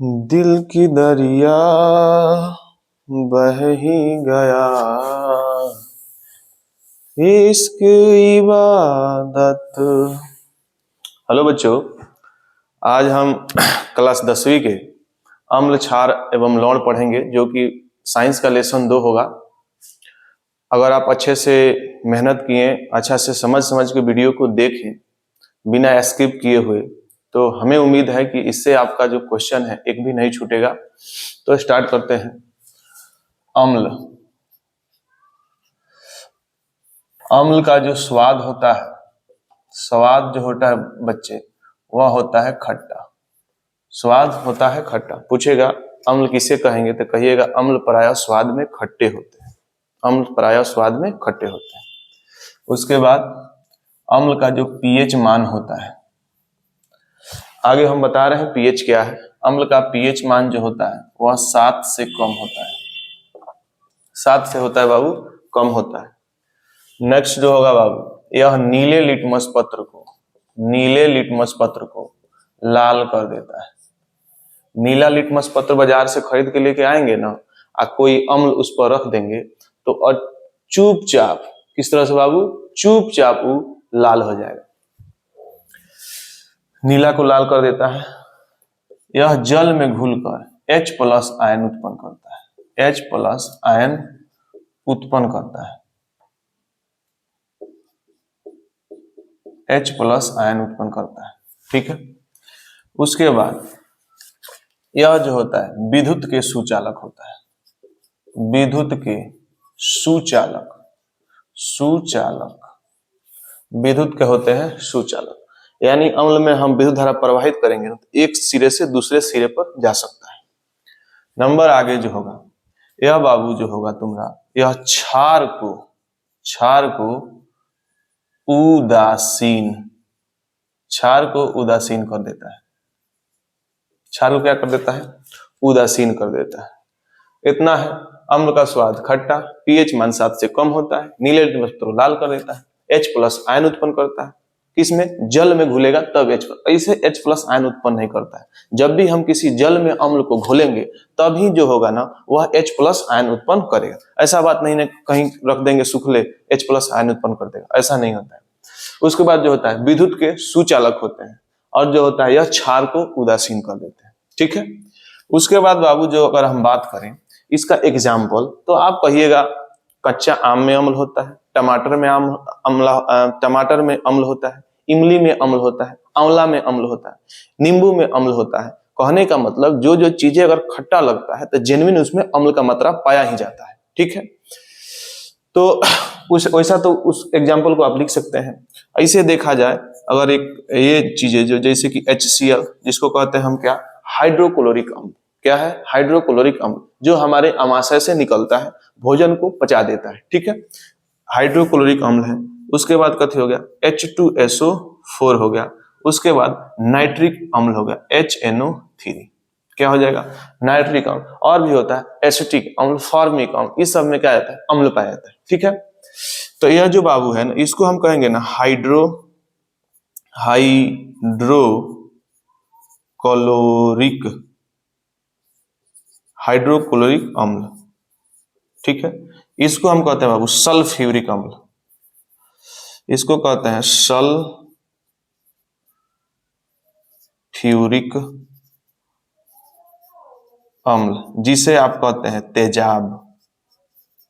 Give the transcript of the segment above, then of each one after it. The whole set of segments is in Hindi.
दिल की दरिया बह ही गया, इश्क इबादत। हेलो बच्चों, आज हम क्लास 10वीं के अम्ल क्षार एवं लवण पढ़ेंगे, जो कि साइंस का लेसन 2 होगा। अगर आप अच्छे से मेहनत किए, अच्छा से समझ के वीडियो को देखें बिना स्किप किए हुए, तो हमें उम्मीद है कि इससे आपका जो क्वेश्चन है एक भी नहीं छूटेगा। तो स्टार्ट करते हैं। अम्ल। अम्ल का जो स्वाद होता है, स्वाद जो होता है बच्चे, वह होता है खट्टा। स्वाद होता है खट्टा। पूछेगा अम्ल किसे कहेंगे, तो कहिएगा अम्ल प्रायः स्वाद में खट्टे होते हैं। अम्ल प्रायः स्वाद में खट्टे होते हैं। उसके बाद अम्ल का जो पीएच मान होता है, आगे हम बता रहे हैं पीएच क्या है। अम्ल का पीएच मान जो होता है वह 7 से कम होता है। 7 से होता है बाबू, कम होता है। नेक्स्ट जो होगा बाबू, यह नीले लिटमस पत्र को लाल कर देता है। नीला लिटमस पत्र बाजार से खरीद के लेके आएंगे ना, कोई अम्ल उस पर रख देंगे तो और चुपचाप, किस तरह से बाबू, चुपचाप वो लाल हो जाएगा। नीला को लाल कर देता है। यह जल में घुलकर H+ आयन उत्पन्न करता है। H+ आयन उत्पन्न करता है। H+ आयन उत्पन्न करता है, ठीक है। उसके बाद यह जो होता है विद्युत के सुचालक होता है। विद्युत के सुचालक, विद्युत के होते हैं सुचालक। यानी अम्ल में हम विद्युत धारा प्रवाहित करेंगे तो एक सिरे से दूसरे सिरे पर जा सकता है। नंबर आगे जो होगा, यह बाबू जो होगा तुम्हारा, यह क्षार को उदासीन कर देता है। क्षार को क्या कर देता है? उदासीन कर देता है। इतना है। अम्ल का स्वाद खट्टा, पीएच मान 7 से कम होता है, नीले लिटमस पत्र लाल कर देता है, H+ आयन उत्पन्न करता है। किसमें? जल में घुलेगा तब ऐसे H+ आयन उत्पन्न नहीं करता है। जब भी हम किसी जल में अम्ल को घोलेंगे तभी जो होगा ना, वह H+ आयन उत्पन्न करेगा। ऐसा बात नहीं है कहीं रख देंगे सूखले H+ आयन उत्पन्न कर देगा, ऐसा नहीं होता है। उसके बाद जो होता है विद्युत के सुचालक होते हैं, और जो होता है यह क्षार को उदासीन कर देते हैं, ठीक है। उसके बाद बाबू जो अगर हम बात करें इसका एग्जाम्पल, तो आप कहिएगा कच्चा आम में अम्ल होता है, टमाटर में अम्ल होता है, इमली में अम्ल होता है, आंवला में अम्ल होता है, नींबू में अम्ल होता है। कहने का मतलब जो चीजें अगर खट्टा लगता है तो जेन्युइन उसमें अम्ल का मात्रा पाया ही जाता है, ठीक है। तो वैसा तो उस एग्जाम्पल को आप लिख सकते हैं। ऐसे देखा जाए अगर एक ये चीजें जो जैसे कि HCl, जिसको कहते हैं हम क्या, हाइड्रोक्लोरिक अम्ल। क्या है? हाइड्रोक्लोरिक अम्ल, जो हमारे अमाशय से निकलता है, भोजन को पचा देता है, ठीक है। हाइड्रोक्लोरिक अम्ल है। उसके बाद कथी हो गया? H2SO4 हो गया। उसके बाद नाइट्रिक अम्ल हो गया, HNO3। क्या हो जाएगा? नाइट्रिक अम्ल। और भी होता है एसिटिक अम्ल, फॉर्मिक अम्ल, इस सब में क्या आता है? अम्ल पाया जाता है, ठीक है। तो यह जो बाबू है ना, इसको हम कहेंगे ना हाइड्रोक्लोरिक अम्ल, ठीक है। इसको हम कहते हैं बाबू सल्फ्यूरिक अम्ल। इसको कहते हैं सल्फ्यूरिक अम्ल, जिसे आप कहते हैं तेजाब।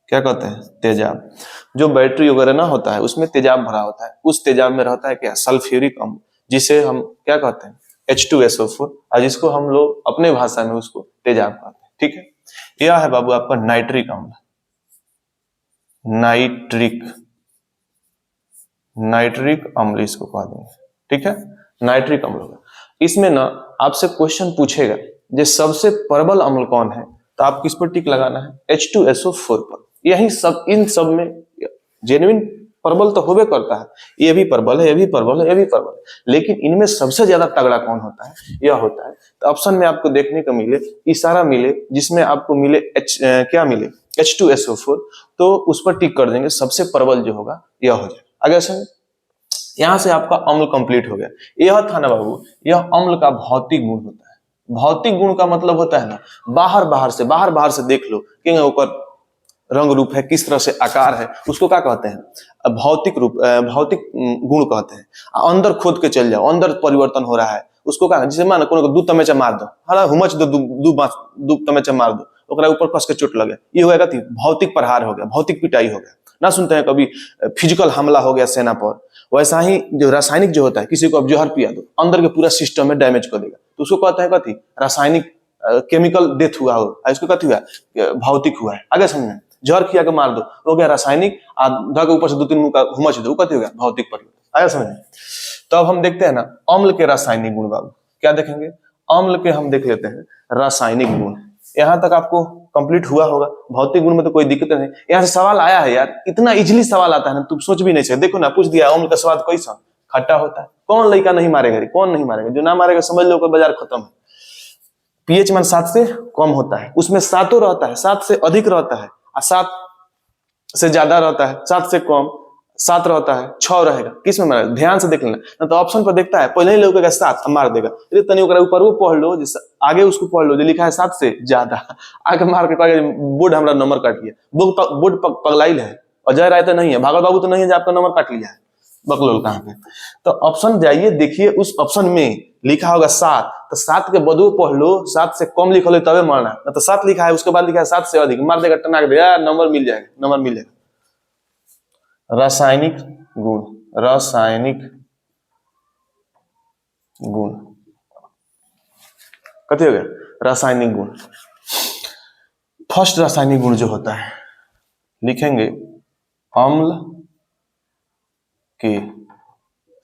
क्या कहते हैं? तेजाब। जो बैटरी वगैरह ना होता है उसमें तेजाब भरा होता है, उस तेजाब में रहता है क्या? सल्फ्यूरिक अम्ल, जिसे हम क्या कहते हैं? H2SO4, और जिसको हम लोग अपने भाषा में उसको तेजाब कहते हैं, ठीक है। यह है बाबू आपका नाइट्रिक अम्ल। नाइट्रिक अम्ल इसको कह देंगे, ठीक है। नाइट्रिक अम्ल होगा। इसमें ना आपसे क्वेश्चन पूछेगा जो सबसे प्रबल अम्ल कौन है, तो आप किस पर टिक लगाना है? H2SO4 पर। यही सब, इन सब में जेन्युइन प्रबल तो होबे करता है, ये भी प्रबल है, ये भी प्रबल है, ये भी प्रबल है, लेकिन इनमें सबसे ज्यादा तगड़ा कौन होता है? यह होता है। तो ऑप्शन में आपको देखने को मिले, इशारा मिले, जिसमें आपको मिले क्या मिले? H2SO4, तो उस पर टिक कर देंगे। सबसे प्रबल जो होगा यह हो जाएगा। आगे समझ। यहां से आपका अम्ल कंप्लीट हो गया। यह था ना बाबू, यह अम्ल का भौतिक गुण होता है। भौतिक गुण का मतलब होता है ना बाहर बाहर से देख लो कि ऊपर रंग रूप है, किस तरह से आकार है, उसको क्या कहते हैं? भौतिक रूप, भौतिक गुण कहते हैं। अंदर खोद के चल जाओ, अंदर परिवर्तन हो रहा है, उसको क्या? जैसे मान को दू तमेचा मार दो, हाँ हुमच दो, दू तमेचा मार दो, ओकरा ऊपर कस के चोट लगे, ये होगा कि भौतिक प्रहार हो गया, भौतिक पिटाई हो गया। ना सुनते हैं कभी फिजिकल हमला हो गया सेना पर? वैसा ही जो रासायनिक जो होता है, किसी को अब जहर पिया दो, अंदर के पूरा सिस्टम में डैमेज कर देगा, तो उसको कहते हैं कथी? रासायनिक केमिकल डेथ हुआ हो, इसको कथी हुआ? भौतिक हुआ है। आगे समझ में? जहर खिया के मार दो, हो गया रासायनिक, ध के ऊपर से 2-3 मुंह का हुमच दो, कथी हो गया? भौतिक परिवर्तन। आगे समझ में? तो अब हम देखते हैं ना अम्ल के रासायनिक गुण। बाबू क्या देखेंगे? अम्ल के हम देख लेते हैं रासायनिक गुण। यहां तक आपको कंप्लीट हुआ होगा। भौतिक गुण में तो कोई दिक्कत नहीं। यहाँ से सवाल आया है यार, इतना इजिली सवाल आता है ना, तुम सोच भी नहीं सकते। देखो ना, पूछ दिया अम्ल का स्वाद कैसा? खट्टा होता है। कौन लड़का नहीं मारेगा? कौन नहीं मारेगा? जो ना मारेगा समझ लो बाजार खत्म है। पीएच मान 7 से कम होता है, उसमें 7 रहता है, 7 से अधिक रहता है, 7 से ज्यादा रहता है, 7 से कम, 7 रहता है, 6 रहेगा। किस में मारेगा? ध्यान से देख लेना, ना तो ऑप्शन पर देखता है पहले ही लोग 7 मार देगा। तनी ऊपर वो पढ़ लो, जैसे आगे उसको पढ़ लो जो लिखा है 7 से ज्यादा, आगे मार के कहेगा बोर्ड हमारा नंबर काट लिया। बोर्ड पगलाइल है, अजय राय तो नहीं है, भागवत बाबू तो नहीं है जो आपका नंबर काट लिया है। बकलोल कहाँ पे? तो ऑप्शन जाइए, देखिए उस ऑप्शन में लिखा होगा 7, तो 7 के बदू पढ़ लो, 7 से कम लिखो तबे मारना, ना तो 7 लिखा है उसके बाद लिखा है 7 से अधिक, मार देगा, टनाक देगा, नंबर मिल जाएगा, नंबर मिल जाएगा। रासायनिक गुण, रासायनिक गुण कथी हो गया? रासायनिक गुण। फर्स्ट रासायनिक गुण जो होता है, लिखेंगे अम्ल के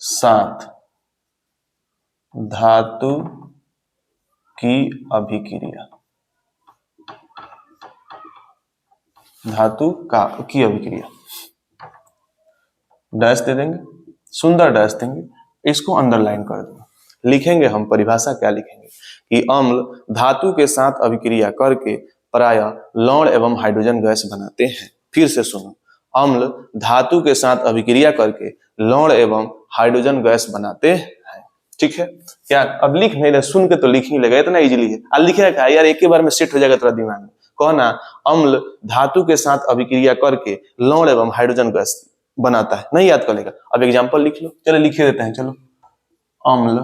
साथ धातु की अभिक्रिया, धातु की अभिक्रिया, डैश दे देंगे, सुंदर डैश देंगे, इसको अंडरलाइन कर देंगे। लिखेंगे हम परिभाषा क्या लिखेंगे कि अम्ल धातु के साथ अभिक्रिया करके प्रायः लवण एवं हाइड्रोजन गैस बनाते हैं। फिर से सुनो, अम्ल धातु के साथ अभिक्रिया करके लवण एवं हाइड्रोजन गैस बनाते हैं। ठीक है क्या? अब लिख नहीं रहे, सुन के तो लिख ही लेगा, इतना इजीली है। अब लिखे क्या यार, एक ही बार में सेट हो जाएगा तेरा दिमाग में। कहना अम्ल धातु के साथ अभिक्रिया करके लवण एवं हाइड्रोजन गैस बनाता है, नहीं याद कर लेगा। अब एग्जाम्पल लिख लो, चलो लिख देते हैं। चलो, अम्ल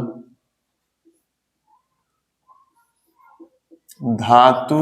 धातु